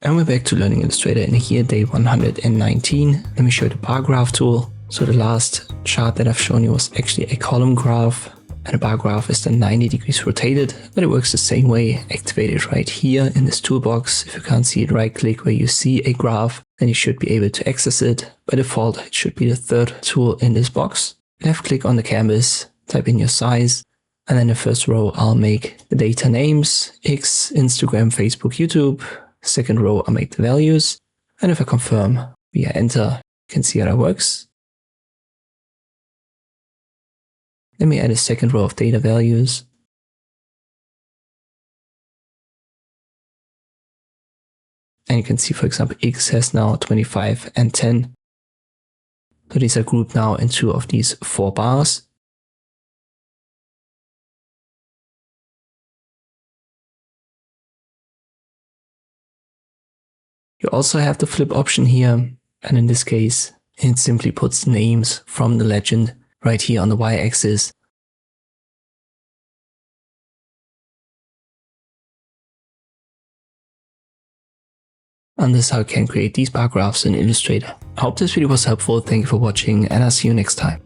And we're back to learning Illustrator, and here day 119. Let me show you the bar graph tool. So the last chart that I've shown you was actually a column graph, and a bar graph is then 90 degrees rotated, but it works the same way. Activate it right here in this toolbox. If you can't see it, right click where you see a graph, then you should be able to access it. By default, it should be the third tool in this box. Left click on the canvas, type in your size, and then the first row I'll make the data names, X, Instagram, Facebook, YouTube. Second row I'll make the values, and if I confirm via enter, you can see how that works. Let me add a second row of data values. And you can see, for example, X has now 25 and 10. So these are grouped now into of these 4 bars. You also have the flip option here, and in this case, it simply puts names from the legend right here on the y-axis. And this is how you can create these bar graphs in Illustrator. I hope this video was helpful. Thank you for watching, and I'll see you next time.